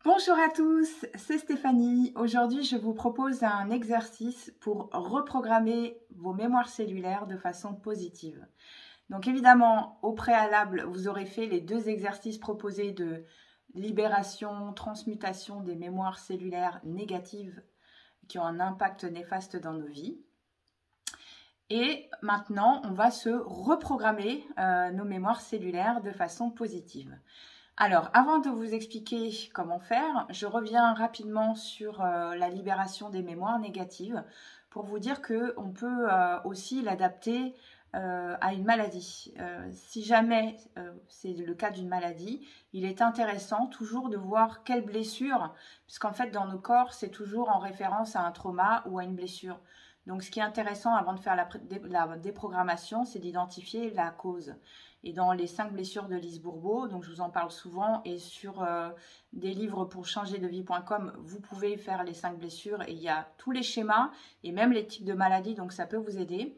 Bonjour à tous, c'est Stéphanie. Aujourd'hui, je vous propose un exercice pour reprogrammer vos mémoires cellulaires de façon positive. Donc évidemment, au préalable, vous aurez fait les deux exercices proposés de libération, transmutation des mémoires cellulaires négatives qui ont un impact néfaste dans nos vies. Et maintenant, on va se reprogrammer nos mémoires cellulaires de façon positive. Alors, avant de vous expliquer comment faire, je reviens rapidement sur la libération des mémoires négatives pour vous dire qu'on peut aussi l'adapter à une maladie. Si jamais c'est le cas d'une maladie, il est intéressant toujours de voir quelle blessure, puisqu'en fait dans nos corps, c'est toujours en référence à un trauma ou à une blessure. Donc ce qui est intéressant avant de faire la déprogrammation, c'est d'identifier la cause. Et dans les 5 blessures de Lise Bourbeau, donc je vous en parle souvent, et sur des livres pour changer de vie.com, vous pouvez faire les 5 blessures et il y a tous les schémas et même les types de maladies, donc ça peut vous aider.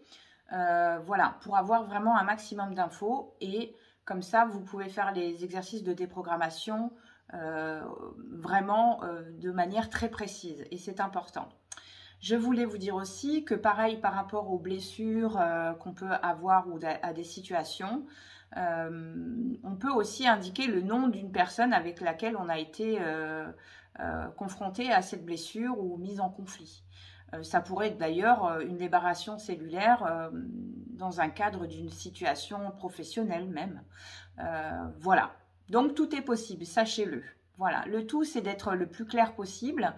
Voilà, pour avoir vraiment un maximum d'infos et comme ça, vous pouvez faire les exercices de déprogrammation vraiment de manière très précise et c'est important. Je voulais vous dire aussi que pareil par rapport aux blessures qu'on peut avoir ou à des situations, on peut aussi indiquer le nom d'une personne avec laquelle on a été confronté à cette blessure ou mise en conflit. Ça pourrait être d'ailleurs une libération cellulaire dans un cadre d'une situation professionnelle même. Voilà, donc tout est possible, sachez-le. Voilà, le tout c'est d'être le plus clair possible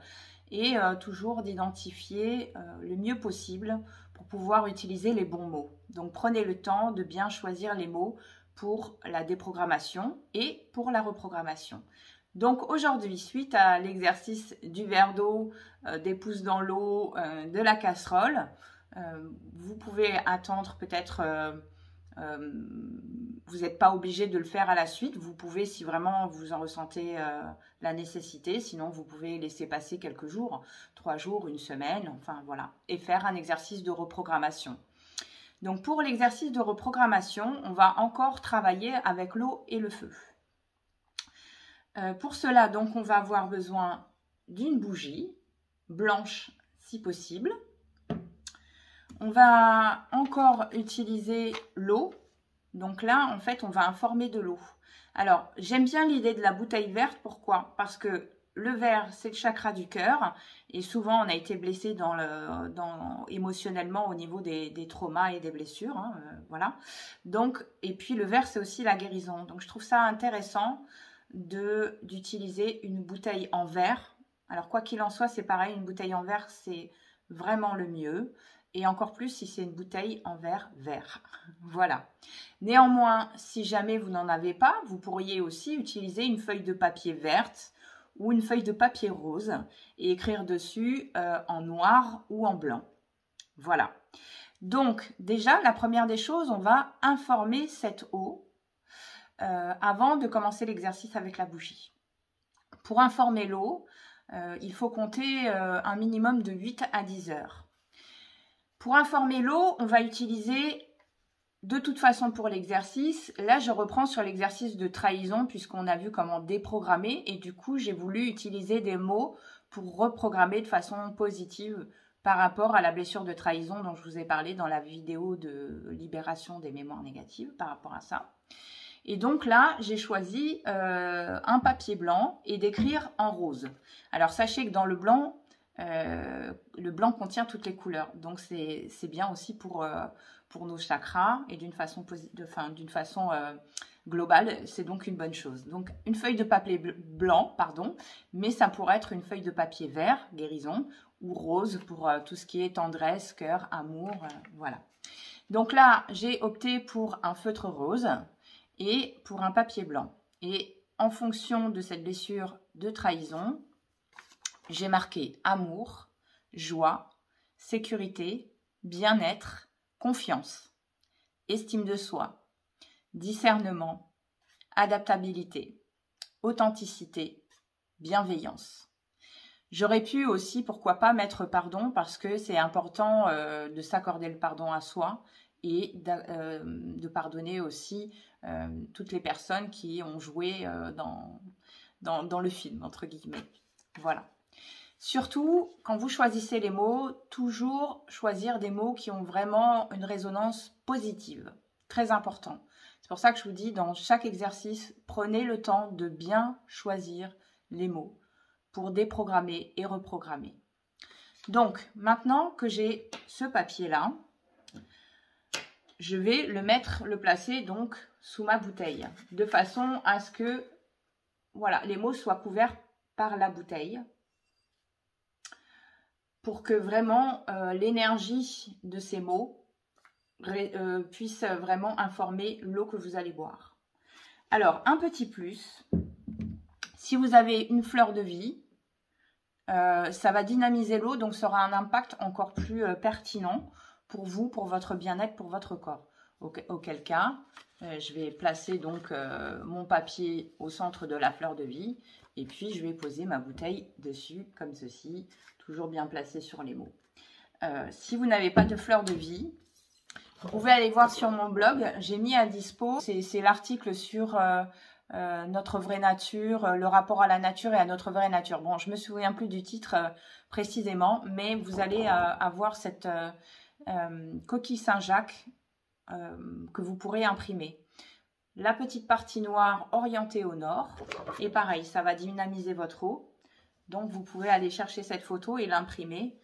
et toujours d'identifier le mieux possible pour pouvoir utiliser les bons mots. Donc prenez le temps de bien choisir les mots pour la déprogrammation et pour la reprogrammation. Donc aujourd'hui, suite à l'exercice du verre d'eau, des pouces dans l'eau, de la casserole, vous pouvez attendre peut-être, vous n'êtes pas obligé de le faire à la suite, vous pouvez si vraiment vous en ressentez la nécessité, sinon vous pouvez laisser passer quelques jours, 3 jours, une semaine, enfin voilà, et faire un exercice de reprogrammation. Donc pour l'exercice de reprogrammation, on va encore travailler avec l'eau et le feu. Pour cela, donc, on va avoir besoin d'une bougie blanche si possible. On va encore utiliser l'eau. Donc là, en fait, on va informer de l'eau. Alors, j'aime bien l'idée de la bouteille verte. Pourquoi? Parce que le vert, c'est le chakra du cœur. Et souvent, on a été blessé émotionnellement au niveau des traumas et des blessures. Hein, voilà. Donc, et puis, le vert, c'est aussi la guérison. Donc, je trouve ça intéressant d'utiliser une bouteille en verre. Alors quoi qu'il en soit, c'est pareil, une bouteille en verre, c'est vraiment le mieux. Et encore plus si c'est une bouteille en verre vert. Voilà. Néanmoins, si jamais vous n'en avez pas, vous pourriez aussi utiliser une feuille de papier verte ou une feuille de papier rose et écrire dessus en noir ou en blanc. Voilà. Donc déjà, la première des choses, on va informer cette eau avant de commencer l'exercice avec la bougie. Pour informer l'eau, il faut compter un minimum de 8 à 10 heures. Pour informer l'eau, on va utiliser, de toute façon pour l'exercice, là je reprends sur l'exercice de trahison puisqu'on a vu comment déprogrammer et du coup j'ai voulu utiliser des mots pour reprogrammer de façon positive par rapport à la blessure de trahison dont je vous ai parlé dans la vidéo de libération des mémoires négatives par rapport à ça. Et donc là, j'ai choisi un papier blanc et d'écrire en rose. Alors sachez que dans le blanc contient toutes les couleurs. Donc c'est bien aussi pour nos chakras et d'une façon globale, c'est donc une bonne chose. Donc une feuille de papier blanc, pardon, mais ça pourrait être une feuille de papier vert, guérison, ou rose pour tout ce qui est tendresse, cœur, amour, voilà. Donc là, j'ai opté pour un feutre rose et pour un papier blanc. Et en fonction de cette blessure de trahison, j'ai marqué amour, joie, sécurité, bien-être, confiance, estime de soi, discernement, adaptabilité, authenticité, bienveillance. J'aurais pu aussi, pourquoi pas, mettre pardon parce que c'est important de s'accorder le pardon à soi et de pardonner aussi toutes les personnes qui ont joué dans le film, entre guillemets. Voilà. Surtout, quand vous choisissez les mots, toujours choisir des mots qui ont vraiment une résonance positive. Très important. C'est pour ça que je vous dis, dans chaque exercice, prenez le temps de bien choisir les mots pour déprogrammer et reprogrammer. Donc, maintenant que j'ai ce papier-là, je vais le placer donc sous ma bouteille, de façon à ce que voilà, les mots soient couverts par la bouteille, pour que vraiment l'énergie de ces mots puisse vraiment informer l'eau que vous allez boire. Alors, un petit plus, si vous avez une fleur de vie, ça va dynamiser l'eau, donc ça aura un impact encore plus pertinent pour vous, pour votre bien-être, pour votre corps. Auquel cas, je vais placer donc mon papier au centre de la fleur de vie et puis je vais poser ma bouteille dessus comme ceci, toujours bien placé sur les mots. Si vous n'avez pas de fleur de vie, vous pouvez aller voir sur mon blog, j'ai mis à dispo, c'est l'article sur notre vraie nature, le rapport à la nature et à notre vraie nature. Bon, je me souviens plus du titre précisément, mais vous allez avoir cette coquille Saint-Jacques que vous pourrez imprimer. La petite partie noire orientée au nord, et pareil, ça va dynamiser votre eau. Donc, vous pouvez aller chercher cette photo et l'imprimer.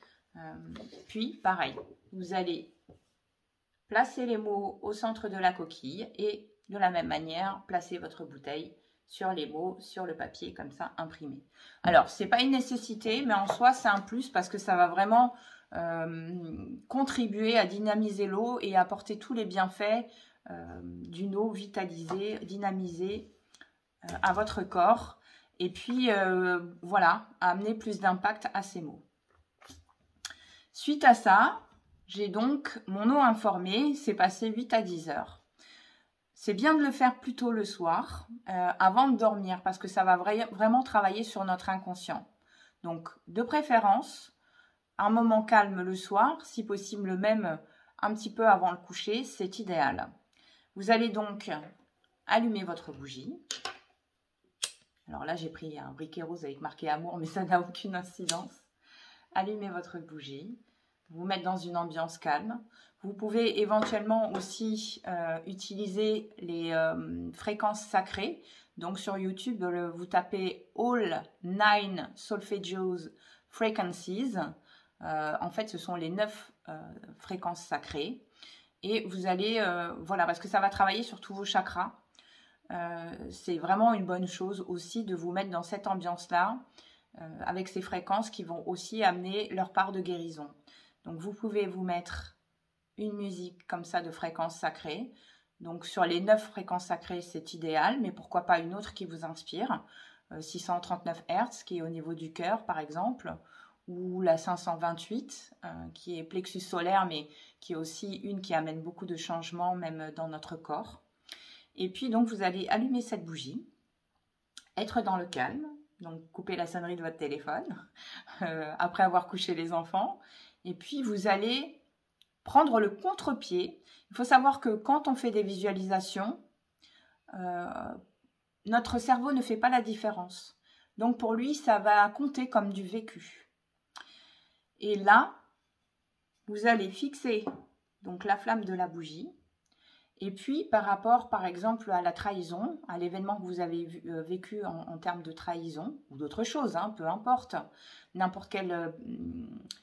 Puis, pareil, vous allez placer les mots au centre de la coquille et de la même manière, placer votre bouteille sur les mots, sur le papier, comme ça, imprimé. Alors, ce n'est pas une nécessité, mais en soi, c'est un plus parce que ça va vraiment contribuer à dynamiser l'eau et apporter tous les bienfaits d'une eau vitalisée, dynamisée à votre corps. Et puis, voilà, amener plus d'impact à ces mots. Suite à ça, j'ai donc mon eau informée, c'est passé 8 à 10 heures. C'est bien de le faire plus tôt le soir, avant de dormir, parce que ça va vraiment travailler sur notre inconscient. Donc, de préférence, un moment calme le soir, si possible même un petit peu avant le coucher, c'est idéal. Vous allez donc allumer votre bougie. Alors là, j'ai pris un briquet rose avec marqué amour, mais ça n'a aucune incidence. Allumez votre bougie, vous mettre dans une ambiance calme. Vous pouvez éventuellement aussi utiliser les fréquences sacrées. Donc sur YouTube, vous tapez All 9 Solfeggios Frequencies. En fait, ce sont les 9 fréquences sacrées. Et vous allez, voilà, parce que ça va travailler sur tous vos chakras. C'est vraiment une bonne chose aussi de vous mettre dans cette ambiance-là, avec ces fréquences qui vont aussi amener leur part de guérison. Donc, vous pouvez vous mettre une musique comme ça de fréquences sacrées. Donc, sur les 9 fréquences sacrées, c'est idéal, mais pourquoi pas une autre qui vous inspire. 639 Hz, qui est au niveau du cœur, par exemple, ou la 528, qui est plexus solaire, mais qui est aussi une qui amène beaucoup de changements, même dans notre corps. Et puis, donc, vous allez allumer cette bougie, être dans le calme, donc couper la sonnerie de votre téléphone, après avoir couché les enfants. Et puis, vous allez prendre le contre-pied. Il faut savoir que quand on fait des visualisations, notre cerveau ne fait pas la différence. Donc, pour lui, ça va compter comme du vécu. Et là, vous allez fixer donc la flamme de la bougie. Et puis, par rapport, par exemple, à la trahison, à l'événement que vous avez vécu en termes de trahison, ou d'autres choses, hein, peu importe, n'importe quelle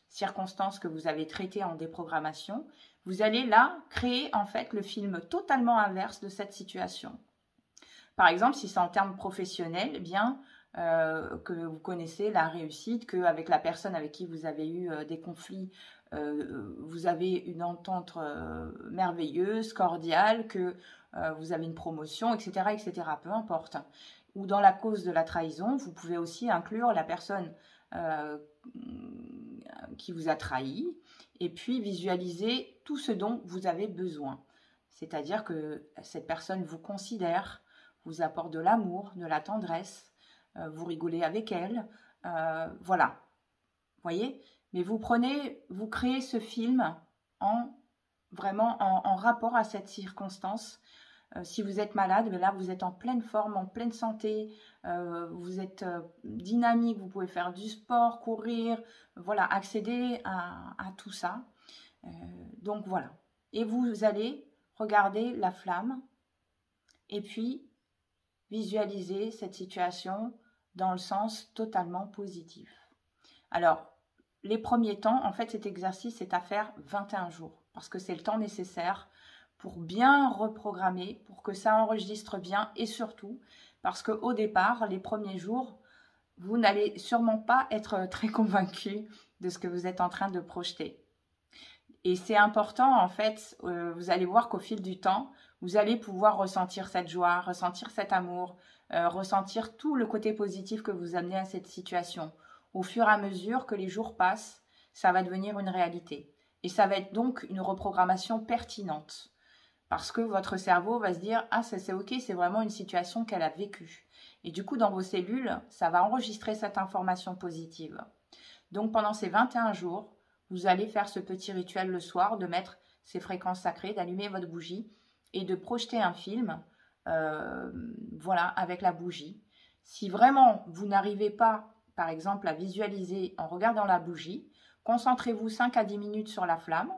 circonstance que vous avez traitée en déprogrammation, vous allez là créer en fait le film totalement inverse de cette situation. Par exemple, si c'est en termes professionnels, eh bien, que vous connaissez la réussite, qu'avec la personne avec qui vous avez eu des conflits, vous avez une entente merveilleuse, cordiale, que vous avez une promotion, etc., etc., peu importe. Ou dans la cause de la trahison, vous pouvez aussi inclure la personne qui vous a trahi et puis visualiser tout ce dont vous avez besoin. C'est-à-dire que cette personne vous considère, vous apporte de l'amour, de la tendresse, vous rigolez avec elle, voilà. Vous voyez ? Mais vous créez ce film vraiment en rapport à cette circonstance Si vous êtes malade, mais là, vous êtes en pleine forme, en pleine santé, vous êtes dynamique, vous pouvez faire du sport, courir, voilà, accéder à tout ça. Donc voilà. Et vous allez regarder la flamme et puis visualiser cette situation dans le sens totalement positif. Alors, les premiers temps, en fait, cet exercice est à faire 21 jours parce que c'est le temps nécessaire pour bien reprogrammer, pour que ça enregistre bien et surtout parce qu'au départ, les premiers jours, vous n'allez sûrement pas être très convaincu de ce que vous êtes en train de projeter. Et c'est important, en fait, vous allez voir qu'au fil du temps, vous allez pouvoir ressentir cette joie, ressentir cet amour, ressentir tout le côté positif que vous amenez à cette situation. Au fur et à mesure que les jours passent, ça va devenir une réalité. Et ça va être donc une reprogrammation pertinente. Parce que votre cerveau va se dire « Ah, ça c'est ok, c'est vraiment une situation qu'elle a vécue. » Et du coup, dans vos cellules, ça va enregistrer cette information positive. Donc, pendant ces 21 jours, vous allez faire ce petit rituel le soir de mettre ces fréquences sacrées, d'allumer votre bougie et de projeter un film, voilà, avec la bougie. Si vraiment vous n'arrivez pas, par exemple, à visualiser en regardant la bougie, concentrez-vous 5 à 10 minutes sur la flamme,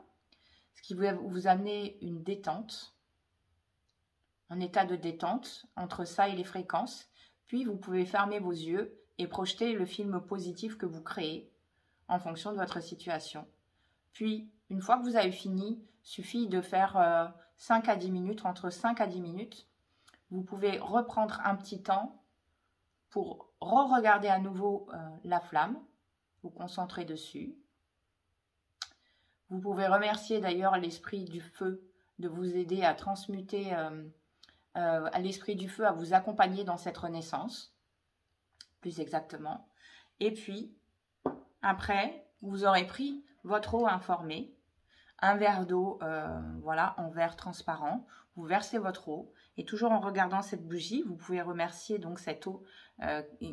ce qui va vous amener une détente, un état de détente entre ça et les fréquences. Puis, vous pouvez fermer vos yeux et projeter le film positif que vous créez en fonction de votre situation. Puis, une fois que vous avez fini, suffit de faire 5 à 10 minutes, entre 5 à 10 minutes. Vous pouvez reprendre un petit temps pour re-regarder à nouveau la flamme, vous concentrer dessus. Vous pouvez remercier d'ailleurs l'esprit du feu de vous aider à transmuter, à l'esprit du feu à vous accompagner dans cette renaissance, plus exactement. Et puis, après, vous aurez pris votre eau informée, un verre d'eau, voilà, en verre transparent. Vous versez votre eau et toujours en regardant cette bougie, vous pouvez remercier donc cette eau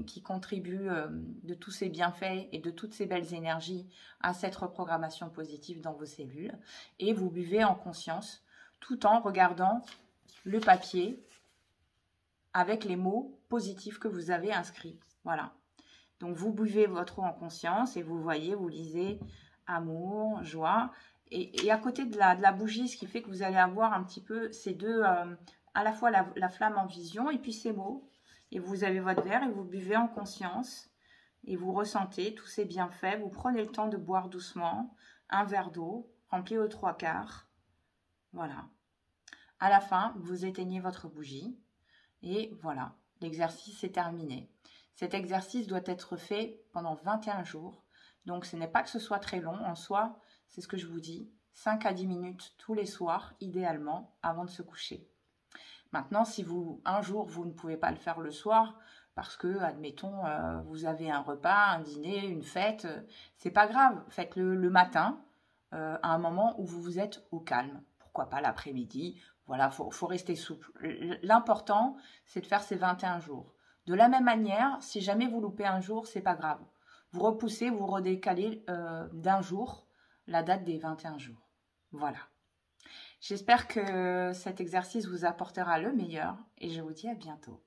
qui contribue de tous ces bienfaits et de toutes ces belles énergies à cette reprogrammation positive dans vos cellules. Et vous buvez en conscience tout en regardant le papier avec les mots positifs que vous avez inscrits. Voilà. Donc, vous buvez votre eau en conscience et vous voyez, vous lisez amour, joie. Et à côté de la bougie, ce qui fait que vous allez avoir un petit peu ces deux, à la fois la flamme en vision et puis ces mots. Et vous avez votre verre et vous buvez en conscience et vous ressentez tous ces bienfaits. Vous prenez le temps de boire doucement un verre d'eau rempli aux 3/4. Voilà. À la fin, vous éteignez votre bougie et voilà, l'exercice est terminé. Cet exercice doit être fait pendant 21 jours. Donc, ce n'est pas que ce soit très long en soi. C'est ce que je vous dis, 5 à 10 minutes tous les soirs, idéalement, avant de se coucher. Maintenant, si un jour, vous ne pouvez pas le faire le soir, parce que, admettons, vous avez un repas, un dîner, une fête, c'est pas grave. Faites-le le matin, à un moment où vous êtes au calme. Pourquoi pas l'après-midi? Voilà, faut rester souple. L'important, c'est de faire ces 21 jours. De la même manière, si jamais vous loupez un jour, c'est pas grave. Vous repoussez, vous redécalez d'un jour la date des 21 jours. Voilà. J'espère que cet exercice vous apportera le meilleur et je vous dis à bientôt.